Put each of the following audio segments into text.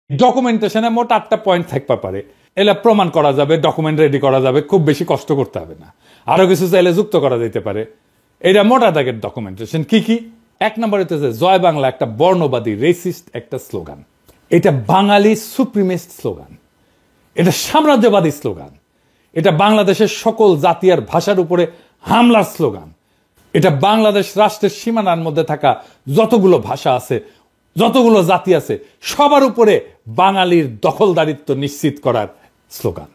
ডকুমেন্টেশনে মোট 8টা পয়েন্ট থাকতে পারে, এলা প্রমাণ করা যাবে, ডকুমেন্ট রেডি করা যাবে, খুব বেশি কষ্ট করতে হবে না। আরো কিছু চাইলে যুক্ত করা যেতে পারে। এটা মোটা দাগের ডকুমেন্টেশন। কি কি? 1 নম্বর হচ্ছে জয় বাংলা একটা বর্ণবাদী রেসিস্ট একটা স্লোগান। এটা বাঙালি সুপ্রিমেস্ট স্লোগান, এটা সাম্রাজ্যবাদী স্লোগান, এটা বাংলাদেশের সকল জাতি আর ভাষার উপরে হামলার স্লোগান। এটা বাংলাদেশ রাষ্ট্রের সীমানার মধ্যে থাকা যতগুলো ভাষা আছে, যতগুলো জাতি আছে, সবার উপরে বাঙালির দখলদারিত্ব নিশ্চিত করার স্লোগান।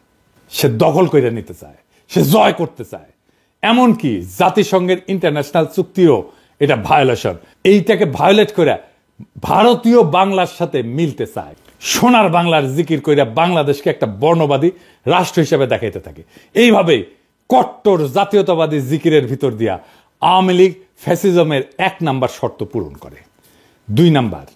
সে দখল করে নিতে চায়, সে জয় করতে চায়, এমনকি জাতিসংঘের ইন্টারন্যাশনাল চুক্তিও এটা ভায়োলেশন। এইটাকে ভায়োলেট করে ভারতীয় বাংলার সাথে মিলতে চায়। সোনার বাংলার জিকির কইরা বাংলাদেশকে একটা বর্ণবাদী রাষ্ট্র হিসেবে দেখাইতে থাকে। এইভাবে কট্টর জাতীয়তাবাদী জিকিরের ভিতর দিয়া আওয়ামী লীগ ফ্যাসিজমের 1 নাম্বার শর্ত পূরণ করে। 2 নাম্বার,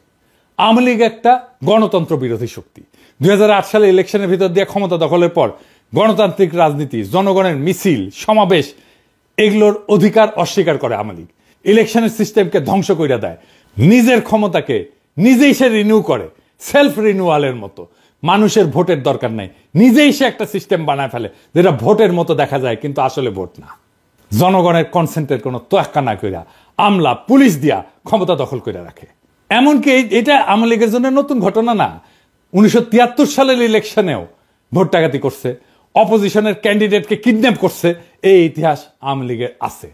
আওয়ামী লীগ একটা গণতন্ত্র বিরোধী শক্তি। 2008 সালে ইলেকশনের ভিতর দিয়ে ক্ষমতা দখলের পর গণতান্ত্রিক রাজনীতি, জনগণের মিছিল, সমাবেশ, এগুলোর অধিকার অস্বীকার করে আওয়ামী লীগ। ইলেকশনের সিস্টেমকে ধ্বংস করে দেয়, নিজের ক্ষমতাকে নিজেই সে রিনিউ করে, সেলফ রিনিউয়ালের মতো। মানুষের ভোটের দরকার নাই, নিজেই সে একটা সিস্টেম বানায় ফেলে যেটা ভোটের মতো দেখা যায় কিন্তু আসলে ভোট না। জনগণের কনসেন্টের কোনো তোয়াক্কা না কইরা আমলা পুলিশ দিয়া ক্ষমতা দখল করে রাখে। এমনকি এটা আওয়ামী লীগের জন্য নতুন ঘটনা না। 1973 সালের ইলেকশনেও ভোট ডাকাতি করছে, অপোজিশনের ক্যান্ডিডেটকে কিডন্যাপ করছে, এই ইতিহাস আওয়ামী লীগের আছে।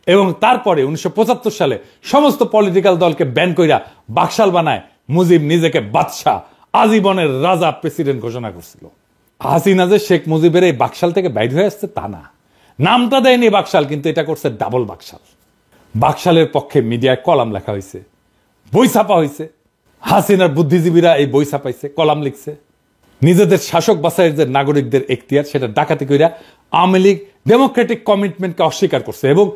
এবং তারপরে 1975 সালে সমস্ত পলিটিক্যাল দলকে ব্যান কইরা বাকশাল বানায় মুজিব নিজেকে বাদশাহ, আজীবনের রাজা প্রেসিডেন্ট ঘোষণা করছিল। হাসিনা যে শেখ মুজিবের এই বাকশাল থেকে বাইর হয়ে আসছে তা না, নামটা দেয়নি বাকশাল, কিন্তু এটা করছে ডাবল বাকশাল। বাকশালের পক্ষে মিডিয়ায় কলাম লেখা হয়েছে, বই ছাপা হয়েছে, হাসিনার বুদ্ধিজীবীরা এই বই ছাপাইছে, কলাম লিখছে। নিজেদের শাসক বাছাইয়ের যে নাগরিকদের এখতিয়ার, সেটা ডাকাতি কইরা আওয়ামী লীগ ডেমোক্রেটিক কমিটমেন্টকে অস্বীকার করছে। এবং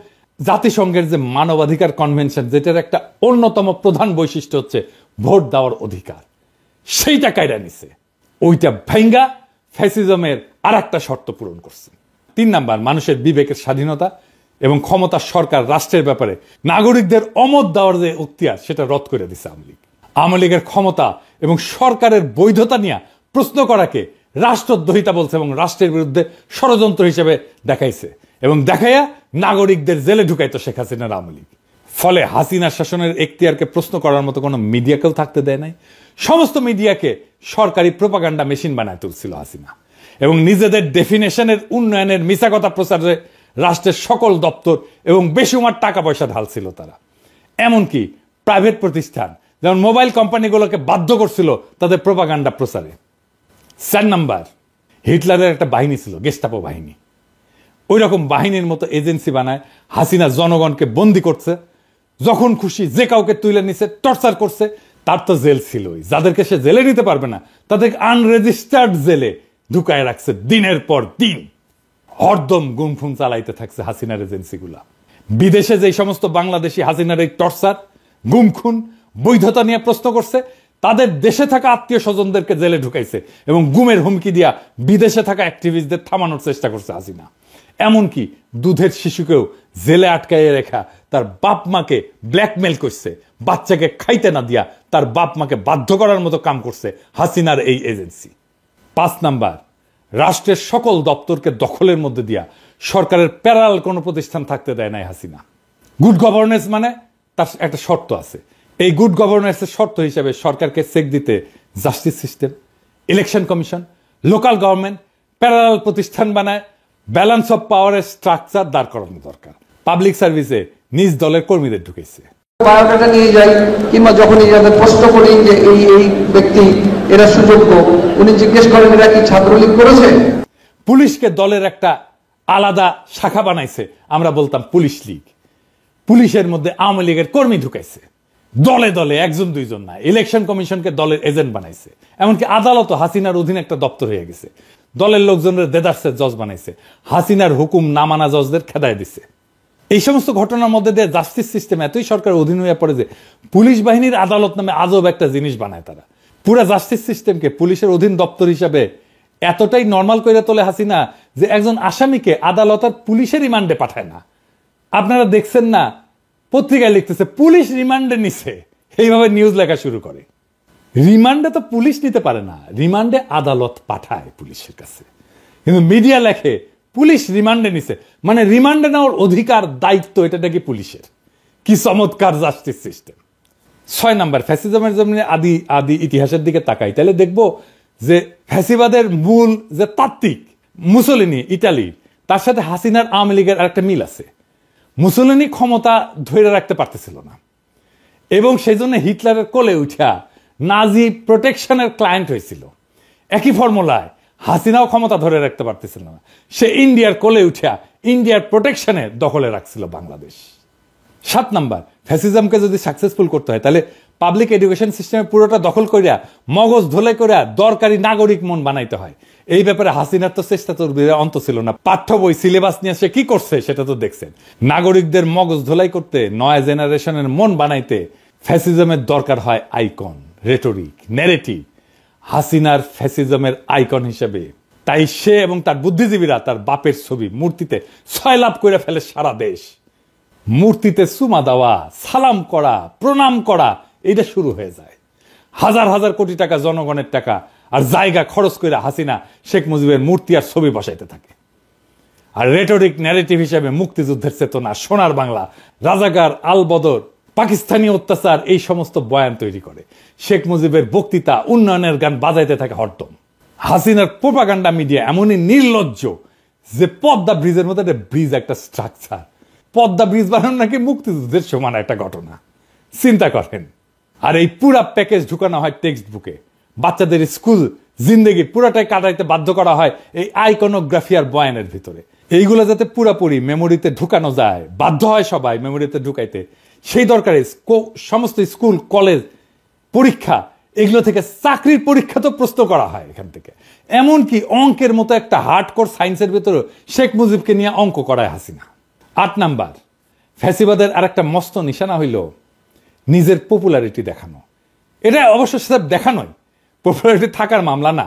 জাতিসংঘের যে মানবাধিকার কনভেনশন, যেটার একটা অন্যতম প্রধান বৈশিষ্ট্য হচ্ছে ভোট দেওয়ার অধিকার, সেইটা কায়রা নিছে। ওইটা ভাঙ্গা ফ্যাসিজমের আর একটা শর্ত পূরণ করছে। 3 নাম্বার, মানুষের বিবেকের স্বাধীনতা এবং ক্ষমতা সরকার রাষ্ট্রের ব্যাপারে নাগরিকদের অমত দেওয়ার যে এখতিয়ার, সেটা রদ করে দিছে আওয়ামী লীগ। আওয়ামী লীগের ক্ষমতা এবং সরকারের বৈধতা নিয়ে প্রশ্ন করাকে রাষ্ট্রদ্রোহিতা বলছে এবং রাষ্ট্রের বিরুদ্ধে ষড়যন্ত্র হিসেবে দেখাইছে এবং দেখাইয়া নাগরিকদের জেলে ঢুকাইতো শেখ হাসিনার আওয়ামী লীগ। ফলে হাসিনার শাসনের এখতিয়ারকে প্রশ্ন করার মতো কোনো মিডিয়াকেও থাকতে দেয় নাই। সমস্ত মিডিয়াকে সরকারি প্রোপাগান্ডা মেশিন বানায় তুলছিল হাসিনা এবং নিজেদের ডেফিনেশনের উন্নয়নের মিছা কথা প্রচারে রাষ্ট্রের সকল দপ্তর এবং বেসুমার টাকা পয়সা ঢালছিল তারা। এমনকি প্রাইভেট প্রতিষ্ঠান যেমন মোবাইল কোম্পানিগুলোকে বাধ্য করছিল তাদের প্রোপাগান্ডা প্রচারে। 4 নাম্বার, হিটলারের একটা বাহিনী ছিল, গেস্টাপো বাহিনী। ওই রকম বাহিনীর মতো এজেন্সি বানায় হাসিনা জনগণকে বন্দি করছে, যখন খুশি যে কাউকে তুলে নিছে, টর্চার করছে। তার তো জেল ছিলই, যাদেরকে সে জেলে নিতে পারবে না তাদেরকে আনরেজিস্টার্ড জেলে ঢুকায় রাখছে দিনের পর দিন। হরদম গুমফুম চালাইতে থাকছে হাসিনার এজেন্সিগুলা। বিদেশে যে সমস্ত বাংলাদেশি হাসিনার এই টর্চার, গুমখুন, বৈধতা নিয়ে প্রশ্ন করছে, তাদের দেশে থাকা আত্মীয় স্বজনদেরকে জেলে ঢুকাইছে এবং গুমের হুমকি দিয়া বিদেশে থাকা অ্যাক্টিভিস্টদের থামানোর চেষ্টা করছে হাসিনা। এমনকি দুধের শিশুকেও জেলে আটকাইয়ে রেখা তার বাপ মাকে ব্ল্যাকমেল করছে, বাচ্চাকে খাইতে না দিয়া তার বাপ মাকে বাধ্য করার মতো কাম করছে হাসিনার এই এজেন্সি। 5 নাম্বার, রাষ্ট্রের সকল দপ্তরকে দখলের মধ্যে দিয়া সরকারের প্যারাল কোনো প্রতিষ্ঠান থাকতে দেয় নাই হাসিনা। গুড গভর্নেন্স মানে তার একটা শর্ত আছে। এই গুড গভর্নেন্সের শর্ত হিসেবে সরকারকে চেক দিতে justice system, election commission, local government, parallel প্রতিষ্ঠান বানায় ব্যালেন্স অফ পাওয়ারের স্ট্রাকচার দাঁড় করানো দরকার। পাবলিক সার্ভিসে নিজ দলের কর্মীদের ঢুকেছে। বায়োডাটা নিয়ে যাই কিংবা যখনই যাদের প্রশ্ন করি যে এই ব্যক্তি এরা সুযোগ্য, উনি জিজ্ঞেস করেন এরা কি ছাত্রলীগ করেছে। পুলিশকে দলের একটা আলাদা শাখা বানাইছে, আমরা বলতাম পুলিশ লীগ। পুলিশের মধ্যে আওয়ামী লীগের কর্মী ঢুকাইছে, দলে দলে, 1-2 না। ইলেকশন কমিশনকে দলের এজেন্ট বানাইছে। এমনকি আদালত হাসিনার অধীনে একটা দপ্তর হয়ে গেছে। দলের লোকজনের দেদারসের জজ বানাইছে, হাসিনার হুকুম না মানা জজদের খেদায় দিছে। এই সমস্ত ঘটনার মধ্যে দিয়ে জাস্টিস সিস্টেম এতই সরকারের অধীন হয়ে পড়ে যে পুলিশ বাহিনীর আদালত নামে আজব একটা জিনিস বানায় তারা। পুরা জাস্টিস সিস্টেমকে পুলিশের অধীন দপ্তর হিসাবে এতটাই নর্মাল করে তোলে হাসিনা যে একজন আসামিকে আদালত আর পুলিশের রিমান্ডে পাঠায় না। আপনারা দেখছেন না, পত্রিকায় লিখতেছে পুলিশ রিমান্ডে নিছে, এইভাবে নিউজ লেখা শুরু করে। রিমান্ডে তো পুলিশ নিতে পারে না, রিমান্ডে আদালত পাঠায় পুলিশের কাছে, কিন্তু মিডিয়া লেখে পুলিশ রিমান্ডে নিছে, মানে রিমান্ডে নেওয়ার অধিকার দায়িত্ব এটা নাকি পুলিশের। কি চমৎকার জাস্টিস সিস্টেম। 6 নাম্বার, ফ্যাসিজমের জন্য আদি ইতিহাসের দিকে তাকাই, তাহলে দেখবো যে ফ্যাসিবাদের মূল যে তাত্ত্বিক মুসোলিনি ইটালি, তার সাথে হাসিনার আওয়ামী লীগের আরেকটা মিল আছে। মুসোলিনি ক্ষমতা ধরে রাখতে পারতেছিল না, এবং সেই জন্য হিটলারের কোলে উঠা নাজি প্রোটেকশনের ক্লায়েন্ট হয়েছিল। একই ফর্মুলায় হাসিনাও ক্ষমতা ধরে রাখতে পারতেছিল না, সে ইন্ডিয়ার কোলে উঠা ইন্ডিয়ার প্রোটেকশনের দখলে রাখছিল বাংলাদেশ। 7 নাম্বার, ফ্যাসিজমকে যদি সাকসেসফুল করতে হয় তাহলে পাবলিক এডুকেশন সিস্টেমে পুরোটা দখল করিয়া মগজ ধোলাই করিয়া দরকারি নাগরিক মন বানাইতে হয়। এই ব্যাপারে হাসিনার তো চেষ্টা তো অন্ত ছিল না। পাঠ্য বই সিলেবাস নিয়ে সে কি করছে সেটা তো দেখছেন। নাগরিকদের মগজ ধোলাই করতে, নয়া জেনারেশনের মন বানাইতে ফ্যাসিজমের দরকার হয় আইকন, রেটরিক, ন্যারেটিভ। হাসিনার ফ্যাসিজমের আইকন হিসেবে তাই সে এবং তার বুদ্ধিজীবীরা তার বাপের ছবি মূর্তিতে সয়লাভ করে ফেলে সারা দেশ। মূর্তিতে চুমা দেওয়া, সালাম করা, প্রণাম করা, এইটা শুরু হয়ে যায়। হাজার হাজার কোটি টাকা জনগণের টাকা আর জায়গা খরচ করে হাসিনা শেখ মুজিবের মূর্তি আর ছবি বসাইতে থাকে। আর রেটরিক ন্যারেটিভ হিসেবে মুক্তিযুদ্ধের চেতনা, সোনার বাংলা, রাজাকার, আল বদর, পাকিস্তানি অত্যাচার, এই সমস্ত বয়ান তৈরি করে। শেখ মুজিবের বক্তৃতা, উন্নয়নের গান বাজাইতে থাকে হরদম। হাসিনার প্রোপাগান্ডা মিডিয়া এমনই নির্লজ্জ যে পদ্মা ব্রিজের মধ্যে একটা ব্রিজ, একটা স্ট্রাকচার, পদ্মা ব্রিজ বানানো নাকি মুক্তিযুদ্ধের সমান একটা ঘটনা, চিন্তা করেন। আর এই পুরা প্যাকেজ ঢুকানো হয় টেক্সট বুকে। বাচ্চাদের স্কুল জিন্দেগি পুরাটাই কাটাইতে বাধ্য করা হয় এই আইকনোগ্রাফি আর বয়ানের ভিতরে। এইগুলো যাতে পুরাপুরি মেমোরিতে ঢুকানো যায়, বাধ্য হয় সবাই মেমোরিতে ঢুকাইতে, সেই দরকারে সমস্ত স্কুল, কলেজ, পরীক্ষা, এগুলো থেকে চাকরির পরীক্ষা তো প্রশ্ন করা হয় এখান থেকে। এমনকি অঙ্কের মতো একটা হার্ডকোর সায়েন্সের ভিতরে শেখ মুজিবকে নিয়ে অঙ্ক করায় হাসিনা। 8 নাম্বার, ফ্যাসিবাদের আর একটা মস্ত নিশানা হইল নিজের পপুলারিটি দেখানো। এটা অবশ্য সেটা দেখানোই, পপুলারিটি থাকার মামলা না।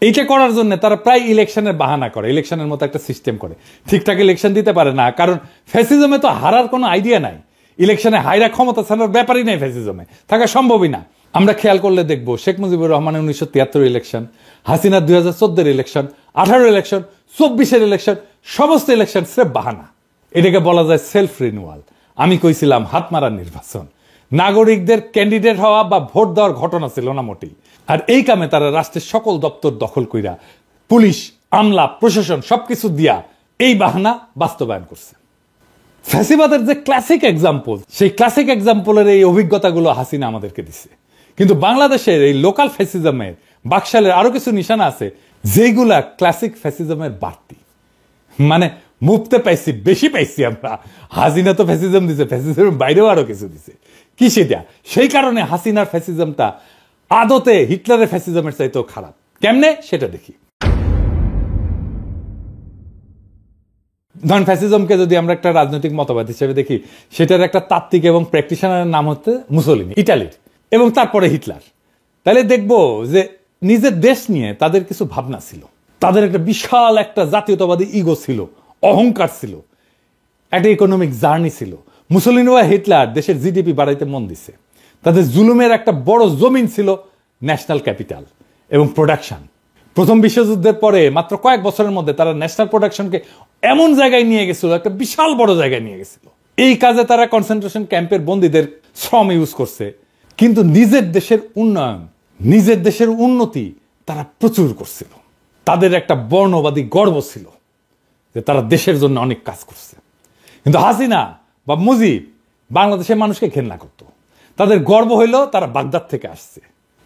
এইটা করার জন্য তারা প্রায় ইলেকশনের বাহানা করে, ইলেকশনের মতো একটা সিস্টেম করে। ঠিকঠাক ইলেকশন দিতে পারে না, কারণ ফ্যাসিজমে তো হারার কোনো আইডিয়া নাই। ইলেকশনে হাইরা ক্ষমতা ছাড়ার ব্যাপারই নেই, ফ্যাসিজমে থাকা সম্ভবই না। আমরা খেয়াল করলে দেখবো শেখ মুজিবুর রহমানের 1973 ইলেকশন, হাসিনার 2014 ইলেকশন, 18 ইলেকশন, 24 ইলেকশন, সমস্ত ইলেকশন স্রেফ বাহানা। এটাকে বলা যায় সেলফ রিনিউয়াল। আমি কইছিলাম হাতমারার নির্বাচন, নাগরিকদের ক্যান্ডিডেট হওয়া বা ভোট দেওয়ার ঘটনা ছিল না মোটেই। আর এই কামে তারা রাষ্ট্রের সকল দপ্তর দখল কইরা পুলিশ, আমলা, প্রশাসন সবকিছু দিয়া এই বাহানা বাস্তবায়ন করছে। ফ্যাসিবাদের যে ক্লাসিক এক্সাম্পল, সেই ক্লাসিক এক্সাম্পলের এই অভিজ্ঞতাগুলো হাসিনা আমাদেরকে দিছে। কিন্তু বাংলাদেশের এই লোকাল ফ্যাসিজমের বাকশালের আরো কিছু নিশানা আছে যেগুলা ক্লাসিক ফ্যাসিজমের বাড়তি, মানে মুফতে পাইছি, বেশি পাইছি আমরা। হাসিনা তো ফ্যাসিজম দিছে, ফ্যাসিজমের বাইরেও আরো কিছু দিছে। কি সেটা? সেই কারণে হাসিনার ফ্যাসিজমটা আদতে হিটলারের ফ্যাসিজমের চাইতেও খারাপ। কেমনে সেটা দেখি। ধরেন ফ্যাসিজমকে যদি আমরা একটা রাজনৈতিক মতবাদ হিসেবে দেখি, সেটার একটা তাত্ত্বিক এবং প্র্যাকটিশনারের নাম হচ্ছে মুসোলিনি, ইটালির, এবং তারপরে হিটলার। তাহলে দেখবো যে নিজের দেশ নিয়ে তাদের কিছু ভাবনা ছিল, তাদের একটা বিশাল একটা জাতীয়তাবাদী ইগো ছিল, অহংকার ছিল, একটা ইকোনমিক জার্নি ছিল। মুসোলিনি বা হিটলার দেশের জিডিপি বাড়াইতে মন দিছে। তাদের জুলুমের একটা বড় জমিন ছিল ন্যাশনাল ক্যাপিটাল এবং প্রোডাকশন। প্রথম বিশ্বযুদ্ধের পরে মাত্র কয়েক বছরের মধ্যে তারা ন্যাশনাল প্রোডাকশনকে এমন জায়গায় নিয়ে গেছিল, একটা বিশাল বড় জায়গায় নিয়ে গেছিল। এই কাজে তারা কনসেন্ট্রেশন ক্যাম্পের বন্দীদের শ্রম ইউজ করছে, কিন্তু নিজের দেশের উন্নয়ন, নিজের দেশের উন্নতি তারা প্রচুর করছিল। তাদের একটা বর্ণবাদী গর্ব ছিল যে তারা দেশের জন্য অনেক কাজ করছে। কিন্তু হাসিনা বা মুজিব বাংলাদেশের মানুষকে ঘেন্না করত। তাদের গর্ব হইল তারা বাগদাদ থেকে আসছে।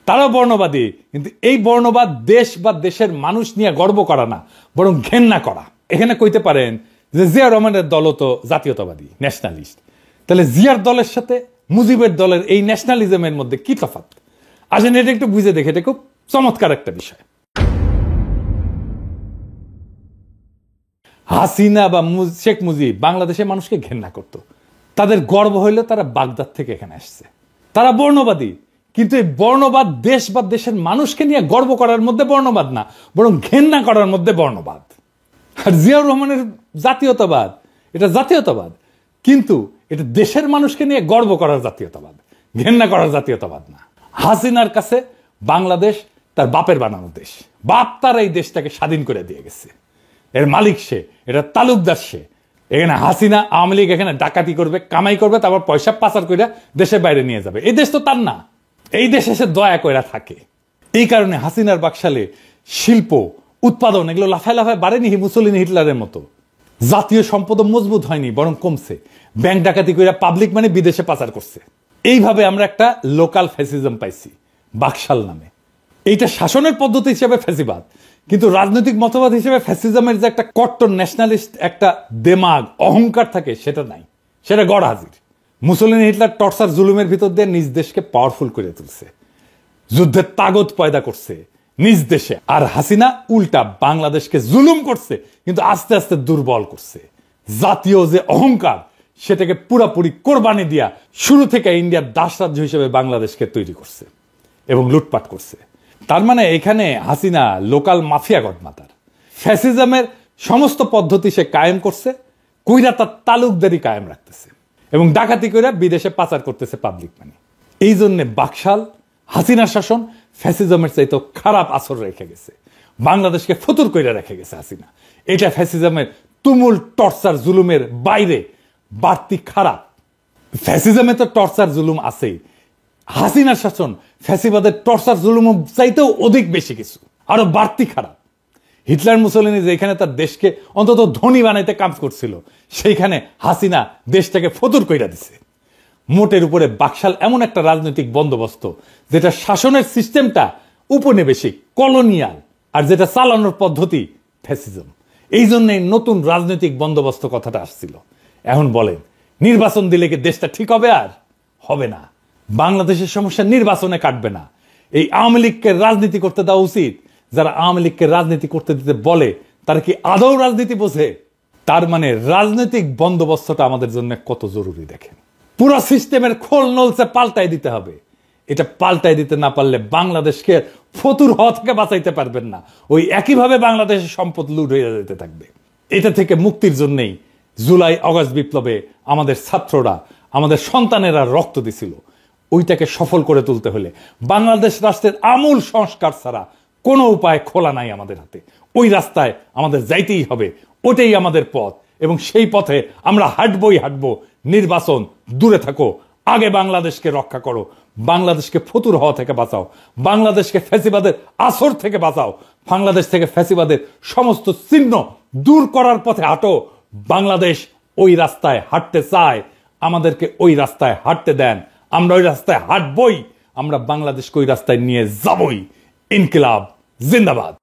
তারাও বর্ণবাদী, কিন্তু এই বর্ণবাদ দেশ বা দেশের মানুষ নিয়ে গর্ব করা না, বরং ঘেন্না করা। এখানে কইতে পারেন যে জিয়া রহমানের দলও তো জাতীয়তাবাদী, ন্যাশনালিস্ট। তাহলে জিয়ার দলের সাথে মুজিবের দলের এই ন্যাশনালিজমের মধ্যে কি তফাৎ? আসেন এটা একটু বুঝে দেখে, এটা খুব চমৎকার একটা বিষয়। হাসিনা বা শেখ মুজিব বাংলাদেশের মানুষকে ঘেন্না করত। তাদের গর্ব হইল তারা বাগদাদ থেকে এখানে আসছে। তারা বর্ণবাদী, কিন্তু এই বর্ণবাদ দেশ বা দেশের মানুষকে নিয়ে গর্ব করার মধ্যে বর্ণবাদ না, বরং ঘেন্না করার মধ্যে বর্ণবাদ। আর জিয়াউর রহমানের জাতীয়তাবাদ, এটা জাতীয়তাবাদ, কিন্তু এটা দেশের মানুষকে নিয়ে গর্ব করার জাতীয়তাবাদ, ঘেন্না করার জাতীয়তাবাদ না। হাসিনার কাছে বাংলাদেশ তার বাপের বানানো দেশ, বাপ তার এই দেশটাকে স্বাধীন করে দিয়ে গেছে, এর মালিক সে, এটা তালুকদার সে। এখানে হাসিনা আওয়ামী লীগ এখানে ডাকাতি করবে, কামাই করবে, তারপর পয়সা পাচার করে দেশের বাইরে নিয়ে যাবে। এই দেশ তো তার না, এই দেশে সে দয়া কইরা থাকে। এই কারণে হাসিনার বাকশালে শিল্প উৎপাদন এগুলো লাফায় লাফায় বাড়েনি মুসলিন হিটলারের মতো। জাতীয় সম্পদ মজবুত হয়নি, বরং কমছে। ব্যাংক ডাকাতি করে পাবলিক মানে বিদেশে পাচার করছে। এইভাবে আমরা একটা লোকাল ফ্যাসিজম পাইছি বাকশাল নামে। এইটা শাসনের পদ্ধতি হিসেবে ফ্যাসিবাদ, কিন্তু রাজনৈতিক মতবাদ হিসেবে ফ্যাসিজমের যে একটা কট্টর ন্যাশনালিস্ট একটা দেমাগ অহংকার থাকে সেটা নাই, সেটা গড় হাজির। মুসলিন হিটলার টর্চার জুলুমের ভিতর দিয়ে নিজ দেশকে পাওয়ারফুল করে তুলছে, যুদ্ধের তাগত পয়দা করছে নিজ দেশে। আর হাসিনা উল্টা বাংলাদেশকে জুলুম করছে, কিন্তু আস্তে আস্তে দুর্বল করছে। জাতীয় যে অহংকার সেটাকে পুরাপুরি কোরবানি দিয়া শুরু থেকে ইন্ডিয়ার দাস রাজ্য হিসেবে বাংলাদেশকে তৈরি করছে এবং লুটপাট করছে। তার মানে এখানে হাসিনা লোকাল মাফিয়া গডমাতার। ফ্যাসিজমের সমস্ত পদ্ধতি সে কায়েম করছে, কইরা তার তালুকদারি কায়েম রাখতেছে এবং ডাকাতি কইরা বিদেশে পাচার করতেছে পাবলিক মানি। এই জন্যে বাকশাল হাসিনার শাসন ফ্যাসিজমের চাইতে খারাপ আসর রেখে গেছে, বাংলাদেশকে ফতুর কইরা রেখে গেছে হাসিনা। এটা ফ্যাসিজমের তুমুল টর্চার জুলুমের বাইরে বাড়তি খারাপ। ফ্যাসিজমে তো টর্চার জুলুম আছেই, হাসিনার শাসন ফ্যাসিবাদের টর্চার জুলুম চাইতেও অধিক বেশি কিছু, আরো বাড়তি খারাপ। হিটলার মুসলিনি যেখানে তার দেশকে অন্তত ধনী বানাইতে কাজ করছিল, সেইখানে হাসিনা দেশটাকে ফতুর কইরা দিছে। মোটের উপরে বাকশাল এমন একটা রাজনৈতিক বন্দোবস্ত যেটা শাসনের সিস্টেমটা উপনিবেশিক কলোনিয়াল, আর যেটা চালানোর পদ্ধতি ফ্যাসিজম। এই জন্যই নতুন রাজনৈতিক বন্দোবস্ত কথাটা আসছিল। এখন বলেন, নির্বাচন দিলে কি দেশটা ঠিক হবে? আর হবে না। বাংলাদেশের সমস্যা নির্বাচনে কাটবে না। এই আওয়ামী লীগকে রাজনীতি করতে দেওয়া উচিত। যারা আওয়ামী লীগকে রাজনীতি করতে দিতে বলে তারা কি আদৌ রাজনীতি বোঝে? তার মানে রাজনৈতিক বন্দোবস্তটা আমাদের জন্য কত জরুরি দেখেন। পুরো সিস্টেমের খোল নলসে পাল্টাই দিতে হবে। এটা পাল্টাই দিতে না পারলে বাংলাদেশকে ফতুর হওয়া থেকে বাঁচাইতে পারবেন না। ওই একইভাবে বাংলাদেশের সম্পদ লুট হয়ে যেতে থাকবে। এটা থেকে মুক্তির জন্যই জুলাই অগাস্ট বিপ্লবে আমাদের ছাত্ররা, আমাদের সন্তানেরা রক্ত দিছিল। ওইটাকে সফল করে তুলতে হলে বাংলাদেশ রাষ্ট্রের আমূল সংস্কার ছাড়া কোনো উপায় খোলা নাই আমাদের হাতে। ওই রাস্তায় আমাদের যাইতেই হবে, ওটাই আমাদের পথ এবং সেই পথে আমরা হাঁটবো। নির্বাচন দূরে থাকো, আগে বাংলাদেশকে রক্ষা করো, বাংলাদেশকে ফতুর হওয়া থেকে বাঁচাও, বাংলাদেশকে ফ্যাসিবাদের আসর থেকে বাঁচাও, বাংলাদেশ থেকে ফ্যাসিবাদের সমস্ত চিহ্ন দূর করার পথে হাঁটো। বাংলাদেশ ওই রাস্তায় হাঁটতে চায়, আমাদেরকে ওই রাস্তায় হাঁটতে দেন। আমরা ওই রাস্তায় হাঁটবই, আমরা বাংলাদেশকে ওই রাস্তায় নিয়ে যাবই। ইনকিলাব জিন্দাবাদ।